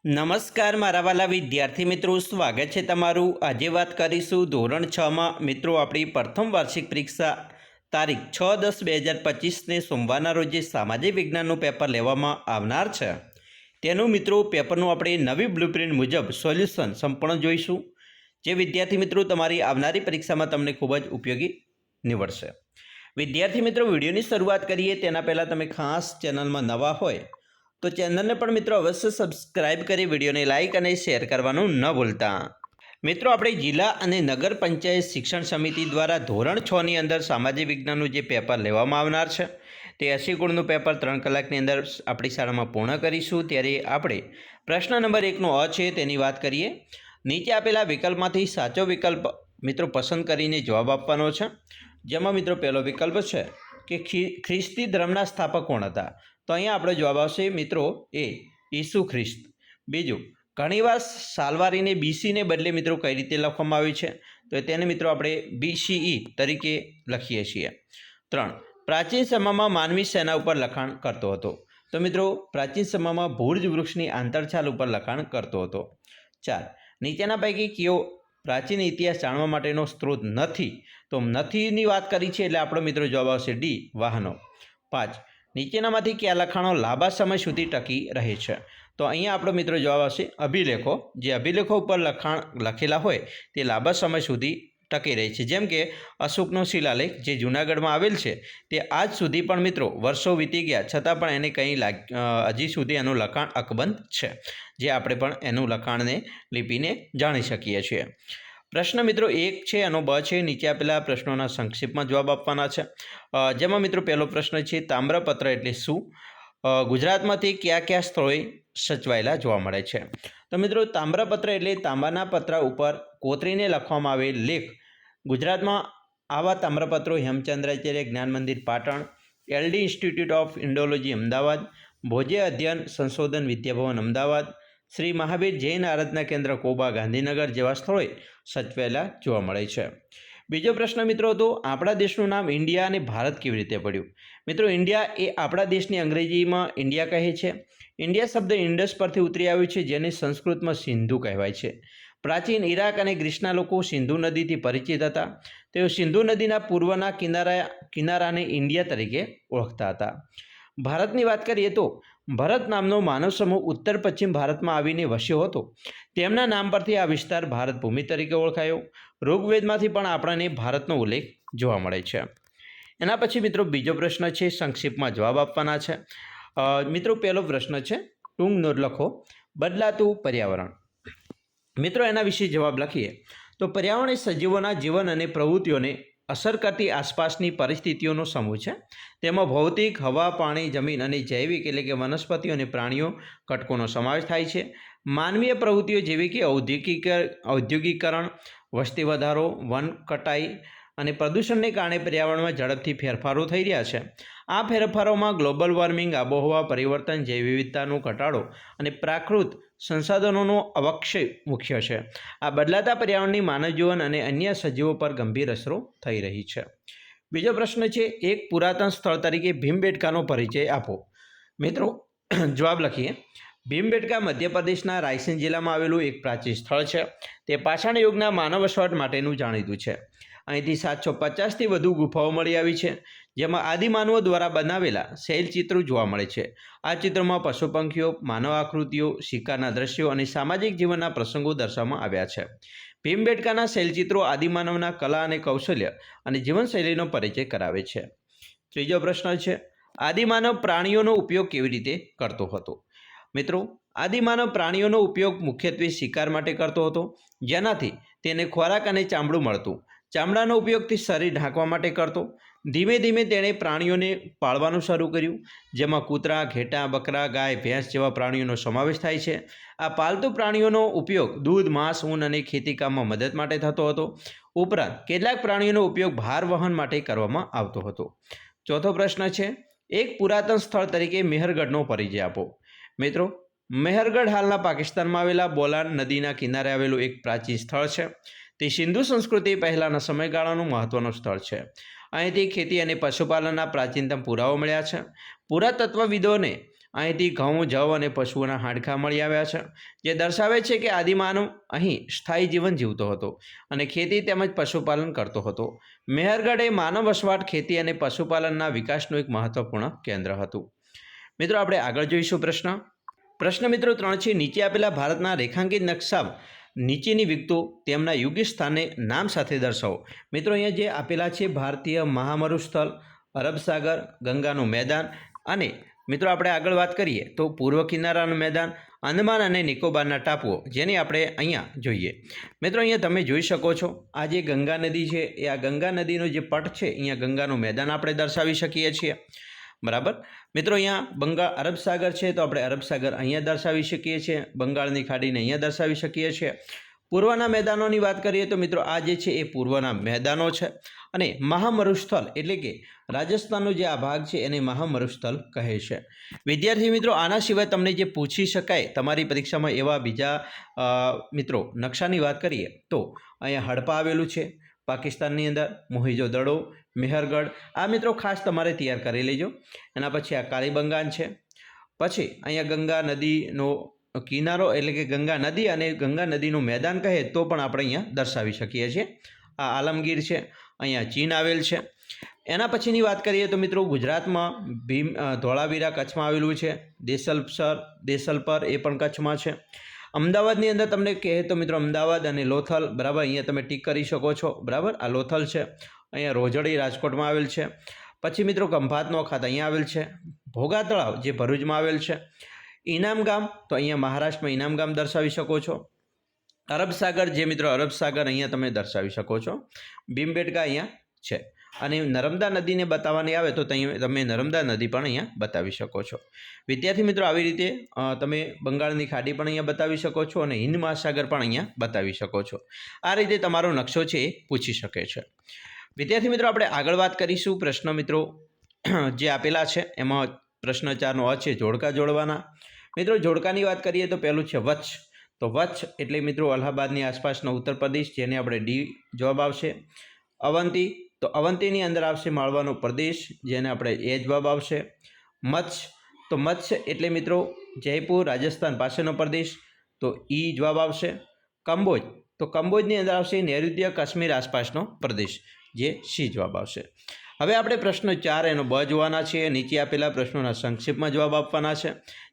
નમસ્કાર મારા વાલા વિદ્યાર્થી મિત્રો, સ્વાગત છે તમારું। આજે વાત કરીશું ધોરણ 6માં મિત્રો આપણી પ્રથમ વાર્ષિક પરીક્ષા તારીખ 6/10/2025ને સોમવારના રોજ જે સામાજિક વિજ્ઞાનનું પેપર લેવામાં આવનાર છે તેનું મિત્રો પેપરનું આપણે નવી બ્લુપ્રિન્ટ મુજબ સોલ્યુશન સંપૂર્ણ જોઈશું, જે વિદ્યાર્થી મિત્રો તમારી આવનારી પરીક્ષામાં તમને ખૂબ જ ઉપયોગી નીવડશે। વિદ્યાર્થી મિત્રો, વિડીયોની શરૂઆત કરીએ તેના પહેલાં તમે ખાસ ચેનલમાં નવા હોય તો ચેનલને પણ મિત્રો અવશ્ય સબસ્ક્રાઇબ કરી વિડીયોને લાઇક અને શેર કરવાનું ન ભૂલતા। મિત્રો, આપણે જિલ્લા અને નગર પંચાયત શિક્ષણ સમિતિ દ્વારા ધોરણ 6ની અંદર સામાજિક વિજ્ઞાનનું જે પેપર લેવામાં આવનાર છે તે 80 ગુણનું પેપર 3 કલાકની અંદર આપણી શાળામાં પૂર્ણ કરીશું। ત્યારે આપણે પ્રશ્ન નંબર 1નો અ છે તેની વાત કરીએ। નીચે આપેલા વિકલ્પમાંથી સાચો વિકલ્પ મિત્રો પસંદ કરીને જવાબ આપવાનો છે, જેમાં મિત્રો પહેલો વિકલ્પ છે કે ખ્રિસ્તી ધર્મના સ્થાપક કોણ હતા? તો અહીંયા આપણો જવાબ આવશે મિત્રો એ, ઈસુ ખ્રિસ્ત। બીજું, ઘણીવાર સાલવારીને બીસીને બદલે મિત્રો કઈ રીતે લખવામાં આવ્યું છે? તો તેને મિત્રો આપણે BCE તરીકે લખીએ છીએ। 3, પ્રાચીન સમયમાં માનવી શેના ઉપર લખાણ કરતો હતો? તો મિત્રો પ્રાચીન સમયમાં ભુર્જ વૃક્ષની આંતરછાલ ઉપર લખાણ કરતો હતો। 4, નીચેના પૈકી કયો પ્રાચીન ઇતિહાસ જાણવા માટેનો સ્ત્રોત નથી? તો નથીની વાત કરી છે એટલે આપણો મિત્રો જવાબ આવશે ડી, વાહનો। 5, નીચેનામાંથી કયા લખાણો લાંબા સમય સુધી ટકી રહે છે? તો અહીંયા આપણો મિત્રો જવાબ આવશે અભિલેખો। જે અભિલેખો ઉપર લખાણ લખેલા હોય તે લાંબા સમય સુધી ટકી રહે છે, જેમ કે અશોકનો શિલાલેખ જે જૂનાગઢમાં આવેલ છે તે આજ સુધી પણ મિત્રો વર્ષો વીતી ગયા છતાં પણ એને કંઈ હજી સુધી એનું લખાણ અકબંધ છે, જે આપણે પણ એનું લખાણને લિપિને જાણી શકીએ છીએ। પ્રશ્ન મિત્રો 1 છે, એનો બ છે। નીચે આપેલા પ્રશ્નોના સંક્ષિપ્તમાં જવાબ આપવાના છે, જેમાં મિત્રો પહેલો પ્રશ્ન છે તામ્રપત્ર એટલે શું? ગુજરાતમાંથી કયા કયા સ્થળોએ સચવાયેલા જોવા મળે છે? તો મિત્રો તામ્રપત્ર એટલે તાંબાના પત્ર ઉપર કોતરીને લખવામાં આવેલ લેખ। ગુજરાતમાં આવા તામ્રપત્રો Hemchandracharya Gyan Mandir Patan, LD Institute of Indology Ahmedabad, Bhoje Adhyayan Sanshodhan Vidya Bhavan Ahmedabad, Shri Mahavir Jain આરાધના કેન્દ્ર કોબા ગાંધીનગર જેવા સ્થળોએ સચવાયેલા જોવા મળે છે। બીજો પ્રશ્ન મિત્રો હતો આપણા દેશનું નામ ઇન્ડિયા અને ભારત કેવી રીતે પડ્યું? મિત્રો ઇન્ડિયા એ આપણા દેશની અંગ્રેજીમાં ઇન્ડિયા કહે છે। ઇન્ડિયા શબ્દ ઇન્ડસ પરથી ઉતરી આવ્યું છે, જેને સંસ્કૃતમાં સિંધુ કહેવાય છે। પ્રાચીન ઇરાક અને ગ્રીસના લોકો સિંધુ નદીથી પરિચિત હતા। તેઓ સિંધુ નદીના પૂર્વના કિનારાને ઇન્ડિયા તરીકે ઓળખતા હતા। ભારતની વાત કરીએ તો ભરત નામનો માનવ સમૂહ ઉત્તર પશ્ચિમ ભારતમાં આવીને વસ્યો હતો। તેમના નામ પરથી આ વિસ્તાર ભારત ભૂમિ તરીકે ઓળખાયો। ઋગ્વેદમાંથી પણ આપણને ભારતનો ઉલ્લેખ જોવા મળે છે। એના પછી મિત્રો બીજો પ્રશ્ન છે, સંક્ષિપ્તમાં જવાબ આપવાના છે। મિત્રો પહેલો પ્રશ્ન છે ટૂંક નોંધ લખો, બદલાતું પર્યાવરણ। મિત્રો એના વિશે જવાબ લખીએ તો પર્યાવરણ એ સજીવોના જીવન અને પ્રવૃત્તિઓને અસર કરતી આસપાસની પરિસ્થિતિઓનો સમૂહ છે। તેમાં ભૌતિક, હવા, પાણી, જમીન અને જૈવિક એટલે કે વનસ્પતિઓ અને પ્રાણીઓ ઘટકોનો સમાવેશ થાય છે। માનવીય પ્રવૃત્તિઓ જેવી કે ઔદ્યોગિકરણ, વસ્તી વધારો, વન કટાઈ અને પ્રદૂષણને કારણે પર્યાવરણમાં ઝડપથી ફેરફારો થઈ રહ્યા છે। આ ફેરફારોમાં ગ્લોબલ વોર્મિંગ, આબોહવા પરિવર્તન, જૈવ વિવિધતાનો ઘટાડો અને પ્રાકૃત સંસાધનોનો અવક્ષય મુખ્ય છે। આ બદલાતા પર્યાવરણની માનવ જીવન અને અન્ય સજીવો પર ગંભીર અસરો થઈ રહી છે। બીજો પ્રશ્ન છે એક પુરાતન સ્થળ તરીકે ભીમબેટકાનો પરિચય આપો। મિત્રો જવાબ લખીએ। ભીમબેટકા મધ્યપ્રદેશના રાયસેન જિલ્લામાં આવેલું એક પ્રાચીન સ્થળ છે। તે પાષાણ યુગના માનવ વસવાટ માટેનું જાણીતું છે। અહીંથી 750થી વધુ ગુફાઓ મળી આવી છે, જેમાં આદિમાનવો દ્વારા બનાવેલા શૈલચિત્રો જોવા મળે છે। આ ચિત્રોમાં પશુ પંખીઓ, માનવ આકૃતિઓ, શિકારના દ્રશ્યો અને સામાજિક જીવનના પ્રસંગો દર્શાવવામાં આવ્યા છે। ભીમબેટકાના શૈલચિત્રો આદિમાનવના કલા અને કૌશલ્ય અને જીવનશૈલીનો પરિચય કરાવે છે। ત્રીજો પ્રશ્ન છે આદિમાનવ પ્રાણીઓનો ઉપયોગ કેવી રીતે કરતો હતો? મિત્રો આદિમાનવ પ્રાણીઓનો ઉપયોગ મુખ્યત્વે શિકાર માટે કરતો હતો, જેનાથી તેને ખોરાક અને ચામડું મળતું। ચામડાનો ઉપયોગ તે શરીર ઢાંકવા માટે કરતો। ધીમે ધીમે તેણે પ્રાણીઓને પાળવાનું શરૂ કર્યું, જેમાં કૂતરા, ઘેટાં, બકરા, ગાય, ભેંસ જેવા પ્રાણીઓનો સમાવેશ થાય છે। આ પાલતુ પ્રાણીઓનો ઉપયોગ દૂધ, માંસ, ઊન અને ખેતીકામમાં મદદ માટે થતો હતો। ઉપરાંત કેટલાક પ્રાણીઓનો ઉપયોગ ભાર વહન માટે કરવામાં આવતો હતો। ચોથો પ્રશ્ન છે એક પુરાતન સ્થળ તરીકે મેહરગઢનો પરિચય આપો। મિત્રો મેહરગઢ હાલના પાકિસ્તાનમાં આવેલા બોલાન નદીના કિનારે આવેલું એક પ્રાચીન સ્થળ છે। તે સિંધુ સંસ્કૃતિ પહેલાંના સમયગાળાનું મહત્વનું સ્થળ છે। અહીંથી ખેતી અને પશુપાલનના પ્રાચીનતમ પુરાવો મળ્યા છે। પુરાતત્વવિદોને અહીંથી ઘઉં, જવ અને પશુઓના હાડકાં મળી આવ્યા છે, જે દર્શાવે છે કે આદિમાનવ અહીં સ્થાયી જીવન જીવતો હતો અને ખેતી તેમજ પશુપાલન કરતો હતો. મેહરગઢ એ માનવ વસવાટ, ખેતી અને પશુપાલનના વિકાસનું એક મહત્વપૂર્ણ કેન્દ્ર હતું. મિત્રો આપણે આગળ જોઈશું પ્રશ્ન મિત્રો 3 છે. નીચે આપેલા ભારતના રેખાંકિત નકશા નીચેની વિગતો તેમના યોગ્ય સ્થાને નામ સાથે દર્શાવો. મિત્રો અહીંયા જે આપેલા છે ભારતીય મહામરુસ્થળ, અરબ સાગર, ગંગાનું મેદાન અને મિત્રો આપણે આગળ વાત કરીએ તો પૂર્વ કિનારાનું મેદાન, અંદમાન અને નિકોબારના ટાપુઓ, જેની આપણે અહીંયા જોઈએ. મિત્રો અહીંયા તમે જોઈ શકો છો આ જે ગંગા નદી છે એ આ ગંગા નદીનો જે પટ છે અહીંયા ગંગાનું મેદાન આપણે દર્શાવી શકીએ છીએ. બરાબર મિત્રો અહીંયા અરબ સાગર છે તો આપણે અરબ સાગર અહીંયા દર્શાવી શકીએ છીએ, બંગાળની ખાડીને અહીંયા દર્શાવી શકીએ છીએ. પૂર્વના મેદાનોની વાત કરીએ તો મિત્રો આ જે છે એ પૂર્વના મેદાનો છે અને મહામરુસ્થળ એટલે કે રાજસ્થાનનો જે આ ભાગ છે એને મહામરુસ્થળ કહે છે. વિદ્યાર્થી મિત્રો આના સિવાય તમને જે પૂછી શકાય તમારી પરીક્ષામાં એવા બીજા મિત્રો નકશાની વાત કરીએ તો અહીંયા હડપા આવેલું છે પાકિસ્તાનની અંદર, મોહેંજો-દડો, મેહરગઢ, આ મિત્રો ખાસ તમારે તૈયાર કરી લેજો. એના પછી આ કાલીબંગાન છે, પછી અહીંયા ગંગા નદીનો કિનારો એટલે કે ગંગા નદી અને ગંગા નદીનું મેદાન કહે તો પણ આપણે અહીંયા દર્શાવી શકીએ છીએ. આ આલમગીર છે, અહીંયા ચીન આવેલ છે. એના પછીની વાત કરીએ તો મિત્રો ગુજરાતમાં ધોળાવીરા કચ્છમાં આવેલું છે, દેસલપર એ પણ કચ્છમાં છે. અમદાવાદની અંદર તમને કહે તો મિત્રો અમદાવાદ અને લોથલ, બરાબર અહીંયા તમે ટીક કરી શકો છો. બરાબર આ લોથલ છે. અહીંયા રોજડી રાજકોટમાં આવેલ છે. પછી મિત્રો ખંભાતનો ખાત અહીંયા આવેલ છે. ભોગા તળાવ જે ભરૂચમાં આવેલ છે. ઇનામ ગામ તો અહીંયા મહારાષ્ટ્રમાં ઇનામ ગામ દર્શાવી શકો છો. અરબ સાગર જે મિત્રો અરબ સાગર અહીંયા તમે દર્શાવી શકો છો. ભીમબેટકા અહીંયા છે અને નર્મદા નદીને બતાવવાની આવે તો તમે નર્મદા નદી પણ અહીંયા બતાવી શકો છો. વિદ્યાર્થી મિત્રો આવી રીતે તમે બંગાળની ખાડી પણ અહીંયા બતાવી શકો છો અને હિન્દ મહાસાગર પણ અહીંયા બતાવી શકો છો. આ રીતે તમારો નકશો છે એ પૂછી શકે છે. વિદ્યાર્થી મિત્રો આપણે આગળ વાત કરીશું. પ્રશ્ન મિત્રો જે આપેલા છે એમાં પ્રશ્ન 4નો અ છે જોડકા જોડવાના. મિત્રો જોડકાની વાત કરીએ તો પહેલું છે વચ્છ. તો વચ્છ એટલે મિત્રો અલ્હાબાદની આસપાસનો ઉત્તર પ્રદેશ, જેને આપણે ડી જવાબ આવશે. અવંતી તો અવંતીની અંદર આવશે માળવાનો પ્રદેશ, જેને આપણે એ જવાબ આવશે. મચ્છ તો મચ્છ એટલે મિત્રો જયપુર રાજસ્થાન પાસેનો પ્રદેશ, તો ઈ જવાબ આવશે. કંબોજ તો કંબોજની અંદર આવશે નૈઋત્ય કાશ્મીર આસપાસનો પ્રદેશ, જે સી જવાબ આવશે. હવે આપણે પ્રશ્ન 4 એનો બ જોવાના છે. નીચે આપેલા પ્રશ્નોના સંક્ષિપ્તમાં જવાબ આપવાના છે.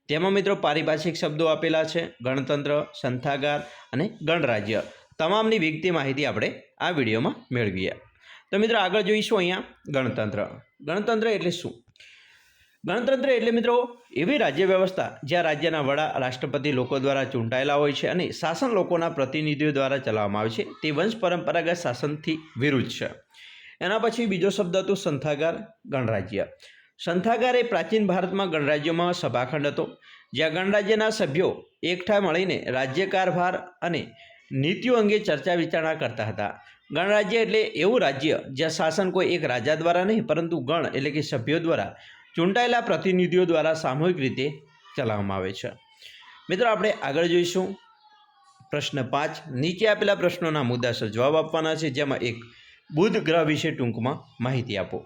તેમાં મિત્રો પારિભાષિક શબ્દો આપેલા છે, ગણતંત્ર, સંથાગાર અને ગણરાજ્ય. તમામની વિગતે માહિતી આપણે આ વિડીયોમાં મેળવીએ. તો મિત્રો આગળ જોઈશું અહીંયા ગણતંત્ર. ગણતંત્ર એટલે શું? ગણતંત્ર એટલે મિત્રો એવી રાજ્ય વ્યવસ્થા જ્યાં રાજ્યના વડા રાષ્ટ્રપતિ લોકો દ્વારા ચૂંટાયેલા હોય છે અને શાસન લોકોના પ્રતિનિધિઓ દ્વારા ચલાવવામાં આવે છે. તે વંશ પરંપરાગત શાસનથી વિરુદ્ધ છે. એના પછી બીજો શબ્દ હતો સંથાગાર, ગણરાજ્ય. સંથાગાર એ પ્રાચીન ભારતમાં ગણરાજ્યોમાં સભાખંડ હતો, જ્યાં ગણરાજ્યના સભ્યો એકઠા મળીને રાજ્ય કારભાર અને નીતિઓ અંગે ચર્ચા વિચારણા કરતા હતા. ગણરાજ્ય એટલે એવું રાજ્ય જ્યાં શાસન કોઈ એક રાજા દ્વારા નહીં પરંતુ ગણ એટલે કે સભ્યો દ્વારા ચૂંટાયેલા પ્રતિનિધિઓ દ્વારા સામૂહિક રીતે ચલાવવામાં આવે છે. મિત્રો આપણે આગળ જોઈશું પ્રશ્ન 5. નીચે આપેલા પ્રશ્નોના મુદ્દાસર જવાબ આપવાના છે, જેમાં એક બુધ ગ્રહ વિશે ટૂંકમાં માહિતી આપો.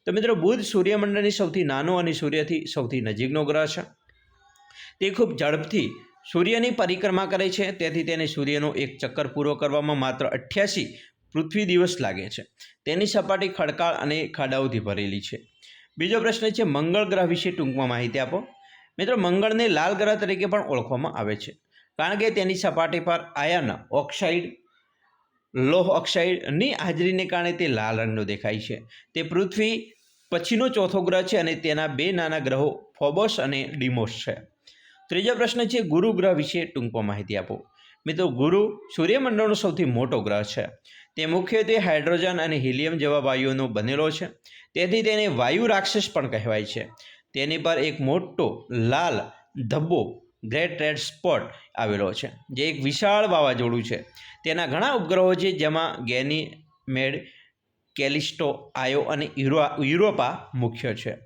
તો મિત્રો બુધ સૂર્યમંડળની સૌથી નાનો અને સૂર્યથી સૌથી નજીકનો ગ્રહ છે. તે ખૂબ ઝડપથી સૂર્યની પરિક્રમા કરે છે, તેથી તેને સૂર્યનો એક ચક્કર પૂરો કરવામાં માત્ર 88 પૃથ્વી દિવસ લાગે છે. તેની સપાટી ખડકાળ અને ખાડાઓથી ભરેલી છે. બીજો પ્રશ્ન છે મંગળ ગ્રહ વિશે ટૂંકમાં માહિતી આપો. મિત્રો મંગળને લાલ ગ્રહ તરીકે પણ ઓળખવામાં આવે છે, કારણ કે તેની સપાટી પર આયર્ન ઓક્સાઇડ, લોહ ઓક્સાઇડની હાજરીને કારણે તે લાલ રંગનો દેખાય છે. તે પૃથ્વી પછીનો ચોથો ગ્રહ છે અને તેના 2 નાના ગ્રહો ફોબોસ અને ડીમોસ છે. ત્રીજો પ્રશ્ન છે ગુરુ ગ્રહ વિશે ટૂંકમાં માહિતી આપો. મિત્રો ગુરુ સૂર્યમંડળનો સૌથી મોટો ગ્રહ છે. તે મુખ્યત્વે હાઇડ્રોજન અને હિલિયમ જેવા વાયુઓનો બનેલો છે, તેથી તેને વાયુ રાક્ષસ પણ કહેવાય છે. તેની પર એક મોટો લાલ ધબ્બો ગ્રેટ રેડ સ્પોટ આવેલો છે, જે એક વિશાળ વાવાઝોડું છે. તેના ઘણા ઉપગ્રહો છે, જેમાં ગેનીમેડ, કેલિસ્ટો, આયો અને યુરોપા મુખ્ય છે.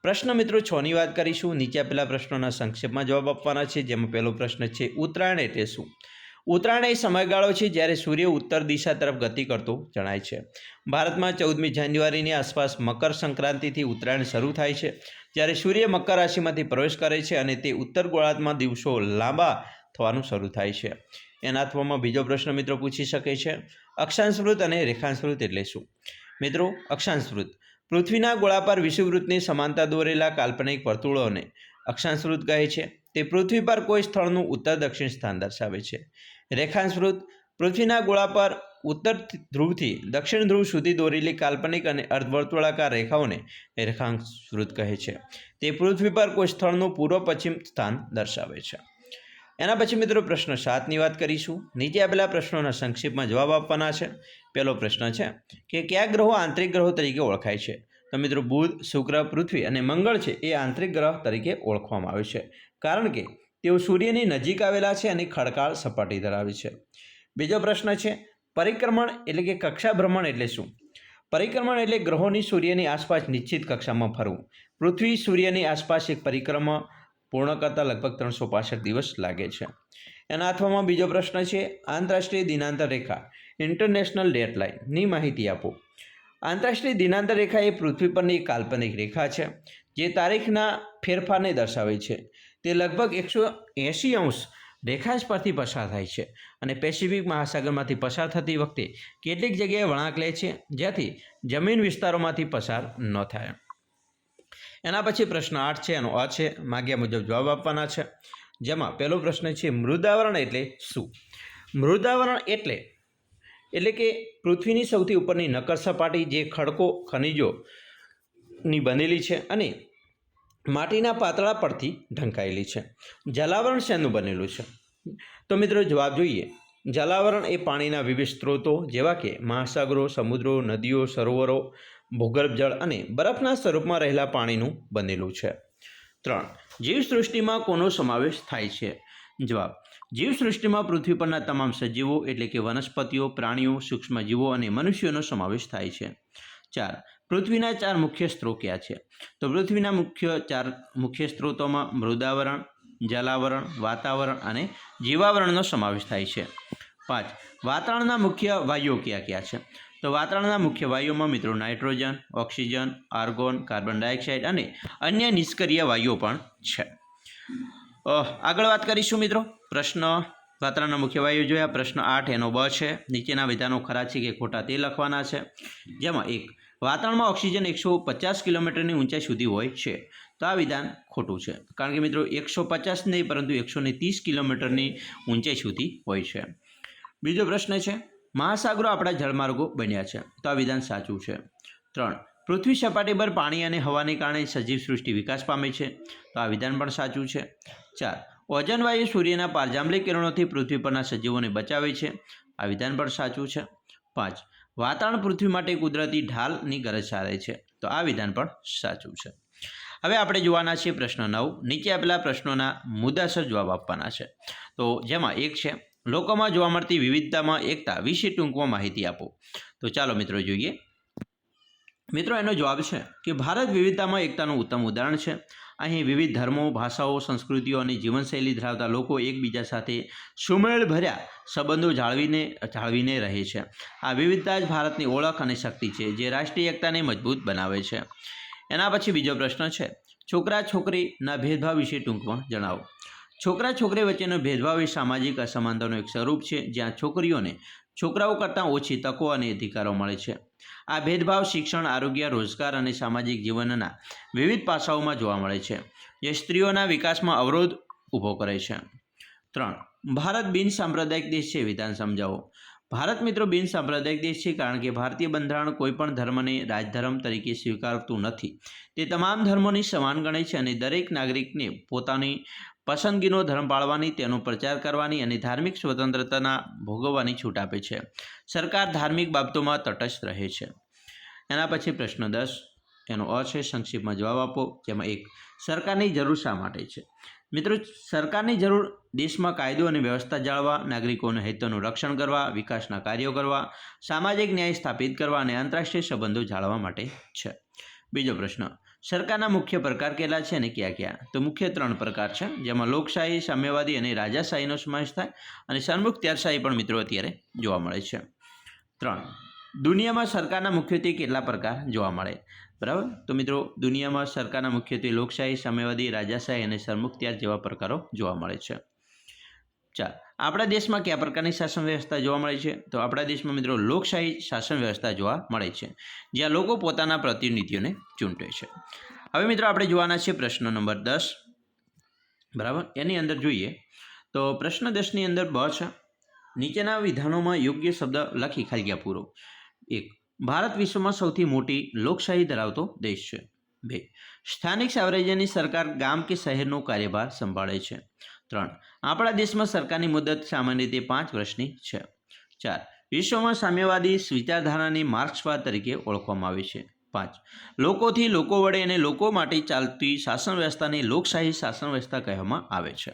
પ્રશ્ન મિત્રો 6ની વાત કરીશું. નીચે આપેલા પ્રશ્નોના સંક્ષેપમાં જવાબ આપવાના છે, જેમાં પહેલો પ્રશ્ન છે ઉત્તરાયણ એટલે શું? ઉત્તરાયણ એ સમયગાળો છે જ્યારે સૂર્ય ઉત્તર દિશા તરફ ગતિ કરતો જણાય છે. ભારતમાં 14મી જાન્યુઆરીની આસપાસ મકર સંક્રાંતિથી ઉત્તરાયણ શરૂ થાય છે. જ્યારે સૂર્ય મકર રાશિમાંથી પ્રવેશ કરે છે અને તે ઉત્તર ગોળાર્ધમાં દિવસો લાંબા થવાનું શરૂ થાય છે. એના અર્થમાં બીજો પ્રશ્ન મિત્રો પૂછી શકે છે, અક્ષાંશ વૃત્ત અને રેખાંશ વૃત્ત એટલે શું? મિત્રો, અક્ષાંશ વૃત્ત પૃથ્વીના ગોળા પર વિષુવવૃત્તની સમાંતર દોરેલા કાલ્પનિક વર્તુળોને અક્ષાંશ વૃત્ત કહે છે. તે પૃથ્વી પર કોઈ સ્થળનું ઉત્તર દક્ષિણ સ્થાન દર્શાવે છે. રેખાંશ વૃત્ત પૃથ્વીના ગોળા પર ઉત્તર ધ્રુવથી દક્ષિણ ધ્રુવ સુધી દોરેલી કાલ્પનિક અને અર્ધવર્તુળાકાર રેખાઓને રેખાંશ વૃત્ત કહે છે. તે પૃથ્વી પર કોઈ સ્થળનું પૂર્વ પશ્ચિમ સ્થાન દર્શાવે છે. એના પછી મિત્રો પ્રશ્ન 7ની વાત કરીશું. નીચે આપેલા પ્રશ્નોના સંક્ષિપ્તમાં જવાબ આપવાના છે. પહેલો પ્રશ્ન છે કે કયા ગ્રહો આંતરિક ગ્રહો તરીકે ઓળખાય છે? તો મિત્રો બુધ, શુક્ર, પૃથ્વી અને મંગળ છે એ આંતરિક ગ્રહ તરીકે ઓળખવામાં આવે છે, કારણ કે તેઓ સૂર્યની નજીક આવેલા છે અને ખડકાળ સપાટી ધરાવે છે. બીજો પ્રશ્ન છે, પરિક્રમણ એટલે કે કક્ષા ભ્રમણ એટલે શું? પરિક્રમણ એટલે ગ્રહોની સૂર્યની આસપાસ નિશ્ચિત કક્ષામાં ફરવું. પૃથ્વી સૂર્યની આસપાસ એક પરિક્રમા પૂર્ણ કરતાં લગભગ 365 દિવસ લાગે છે. એના અર્થમાં બીજો પ્રશ્ન છે, આંતરરાષ્ટ્રીય દિનાંતર રેખા ઇન્ટરનેશનલ ડેડલાઇનની માહિતી આપો. આંતરરાષ્ટ્રીય દિનાંતર રેખા એ પૃથ્વી પરની એક કાલ્પનિક રેખા છે જે તારીખના ફેરફારને દર્શાવે છે. તે લગભગ 180 અંશ રેખાંશ પરથી પસાર થાય છે અને પેસિફિક મહાસાગરમાંથી પસાર થતી વખતે કેટલીક જગ્યાએ વળાંક લે છે, જેથી જમીન વિસ્તારોમાંથી પસાર ન થાય. એના પછી પ્રશ્ન 8 છે, એનો છે માગ્યા મુજબ જવાબ આપવાના છે. જેમાં પહેલો પ્રશ્ન છે, મૃદાવરણ એટલે શું? મૃદાવરણ એટલે કે પૃથ્વીની સૌથી ઉપરની નક્કર સપાટી જે ખડકો ખનિજોની બનેલી છે અને માટીના પાતળા પરથી ઢંકાયેલી છે. જલાવરણ શેનું બનેલું છે? તો મિત્રો જવાબ જોઈએ. જલાવરણ એ પાણીના વિવિધ સ્ત્રોતો જેવા કે મહાસાગરો, સમુદ્રો, નદીઓ, સરોવરો, ભૂગર્ભ જળ અને બરફના સ્વરૂપમાં રહેલા પાણીનું બનેલું છે. 3. જીવસૃષ્ટિમાં કોનો સમાવેશ થાય છે? જવાબ, જીવસૃષ્ટિમાં પૃથ્વી પરના તમામ સજીવો એટલે કે વનસ્પતિઓ, પ્રાણીઓ, સૂક્ષ્મજીવો અને મનુષ્યોનો સમાવેશ થાય છે. 4. પૃથ્વીના 4 મુખ્ય સ્ત્રોત કયા છે? તો પૃથ્વીના 4 મુખ્ય સ્ત્રોતોમાં મૃદાવરણ, જલાવરણ, વાતાવરણ અને જીવાવરણનો સમાવેશ થાય છે. 5. વાતાવરણના મુખ્ય વાયુઓ કયા કયા છે? તો વાતાવરણના મુખ્ય વાયુઓમાં મિત્રો nitrogen, oxygen, argon, carbon dioxide અને અન્ય નિષ્ક્રિય વાયુઓ પણ છે. આગળ વાત કરીશું મિત્રો. પ્રશ્ન વાતાવરણના મુખ્ય વાયુ જોયા. પ્રશ્ન 8 એનો બ છે. નીચેના વિધાનો ખરા છે કે ખોટા તે લખવાના છે. જેમાં 1. વાતાવરણમાં ઓક્સિજન 150 કિલોમીટરની ઊંચાઈ સુધી હોય છે. તો આ વિધાન ખોટું છે, કારણ કે મિત્રો 150 નહીં પરંતુ 130 કિલોમીટરની ઊંચાઈ સુધી હોય છે. બીજો પ્રશ્ન છે, મહાસાગરો આપણા જળમાર્ગો બન્યા છે. તો આ વિધાન સાચું છે. 3. પૃથ્વી સપાટી પર પાણી અને હવાને કારણે સજીવ સૃષ્ટિ વિકાસ પામે છે. તો આ વિધાન પણ સાચું છે. 4. ઓઝોન વાયુ સૂર્યના પારજાંબલી કિરણોથી પૃથ્વી પરના સજીવોને બચાવે છે. આ વિધાન પણ સાચું છે. 5. વાતાવરણ પૃથ્વી માટે કુદરતી ઢાલની ગરજ સારે છે. તો આ વિધાન પણ સાચું છે. હવે આપણે જોવાના છીએ પ્રશ્ન 9. નીચે આપેલા પ્રશ્નોના મુદ્દાસર જવાબ આપવાના છે. તો જેમાં 1 છે, લોકોમાં જોવા મળતી વિવિધતામાં એકતા વિશે ટૂંકમાં માહિતી આપો. તો ચાલો મિત્રો જોઈએ. મિત્રો એનો જવાબ છે કે ભારત વિવિધતામાં એકતાનું ઉત્તમ ઉદાહરણ છે. અહીં વિવિધ ધર્મો, ભાષાઓ, સંસ્કૃતિઓ અને જીવનશૈલી ધરાવતા લોકો એકબીજા સાથે સુમેળભર્યા સંબંધો જાળવીને રહે છે. આ વિવિધતા જ ભારતની ઓળખ અને શક્તિ છે, જે રાષ્ટ્રીય એકતાને મજબૂત બનાવે છે. એના પછી બીજો પ્રશ્ન છે, છોકરા છોકરીના ભેદભાવ વિશે ટૂંકમાં જણાવો. છોકરા છોકરી વચ્ચેનો ભેદભાવ એ સામાજિક અસમાનતાનું એક સ્વરૂપ છે, જ્યાં છોકરીઓને છોકરાઓ કરતાં ઓછી તકો અને અધિકારો મળે છે. આ ભેદભાવ શિક્ષણ, આરોગ્ય, રોજગાર અને સામાજિક જીવનના વિવિધ પાસાઓમાં જોવા મળે છે, જે સ્ત્રીઓના વિકાસમાં અવરોધ ઊભો કરે છે. 3. ભારત બિનસાંપ્રદાયિક દેશ છે. વિધાન સમજાવો. ભારત મિત્રો બિનસાંપ્રદાયિક દેશ છે, કારણ કે ભારતીય બંધારણ કોઈપણ ધર્મને રાજધર્મ તરીકે સ્વીકારતું નથી. તે તમામ ધર્મોની સમાન ગણે છે અને દરેક નાગરિકને પોતાની પસંદગીનો ધર્મ પાળવાની, તેનો પ્રચાર કરવાની અને ધાર્મિક સ્વતંત્રતાના ભોગવવાની છૂટ આપે છે. સરકાર ધાર્મિક બાબતોમાં તટસ્થ રહે છે. એના પછી પ્રશ્ન 10 એનો છે, સંક્ષિપ્તમાં જવાબ આપો. જેમાં 1. સરકારની જરૂર શા માટે છે? મિત્રો, સરકારની જરૂર દેશમાં કાયદો અને વ્યવસ્થા જાળવવા, નાગરિકોના હિતોનું રક્ષણ કરવા, વિકાસના કાર્યો કરવા, સામાજિક ન્યાય સ્થાપિત કરવા અને આંતરરાષ્ટ્રીય સંબંધો જાળવવા માટે છે. બીજો પ્રશ્ન, સરકારના મુખ્ય પ્રકાર કેટલા છે અને કયા કયા? તો મુખ્ય 3 પ્રકાર છે, જેમાં લોકશાહી, સામ્યવાદી અને રાજાશાહીનો સમાવેશ થાય અને સન્મુખત્યારશાહી પણ મિત્રો અત્યારે જોવા મળે છે. 3. દુનિયામાં સરકારના મુખ્યત્વે કેટલા પ્રકાર જોવા મળે? બરાબર. તો મિત્રો દુનિયામાં સરકારના મુખ્યત્વે લોકશાહી, સામ્યવાદી, રાજાશાહી અને સરમુખત્યાર જેવા પ્રકારો જોવા મળે છે. ચાલ, આપણા દેશમાં કયા પ્રકારની શાસન વ્યવસ્થા જોવા મળે છે? તો આપણા દેશમાં મિત્રો લોકશાહી શાસન વ્યવસ્થા જોવા મળે છે, જ્યાં લોકો પોતાના પ્રતિનિધિઓને ચૂંટે છે. હવે મિત્રો આપણે જોવાના છે પ્રશ્ન નંબર 10. બરાબર. એની અંદર જોઈએ તો પ્રશ્ન 10ની અંદર બ છે, નીચેના વિધાનોમાં યોગ્ય શબ્દ લખી ખાલી પૂરો. 1. ભારત વિશ્વમાં સૌથી મોટી લોકશાહી ધરાવતો દેશ છે. 2. સ્થાનિક સ્વરાજ્યની સરકાર ગામ કે શહેરનો કાર્યભાર સંભાળે છે. 3. આપણા દેશમાં સરકારની મુદત સામાન્ય રીતે 5 વર્ષની છે. 4. વિશ્વમાં સામ્યવાદી વિચારધારાને માર્ક્સવાદ તરીકે ઓળખવામાં આવે છે. 5. લોકોથી લોકો વડે અને લોકો માટે ચાલતી શાસન વ્યવસ્થાને લોકશાહી શાસન વ્યવસ્થા કહેવામાં આવે છે.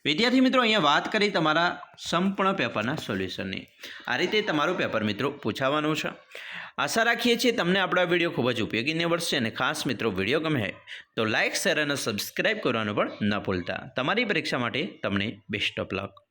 વિદ્યાર્થી મિત્રો, અહીંયા વાત કરી તમારા સંપૂર્ણ પેપરના સોલ્યુશનની. આ રીતે તમારું પેપર મિત્રો પૂછાવાનું છે. આશા રાખીએ છીએ તમને આપણો વિડીયો ખૂબ જ ઉપયોગી નીવડશે અને ખાસ મિત્રો વિડીયો ગમે તો લાઇક, શેર અને સબસ્ક્રાઇબ કરવાનું પણ ન ભૂલતા. તમારી પરીક્ષા માટે તમને બેસ્ટ ઓફ લક.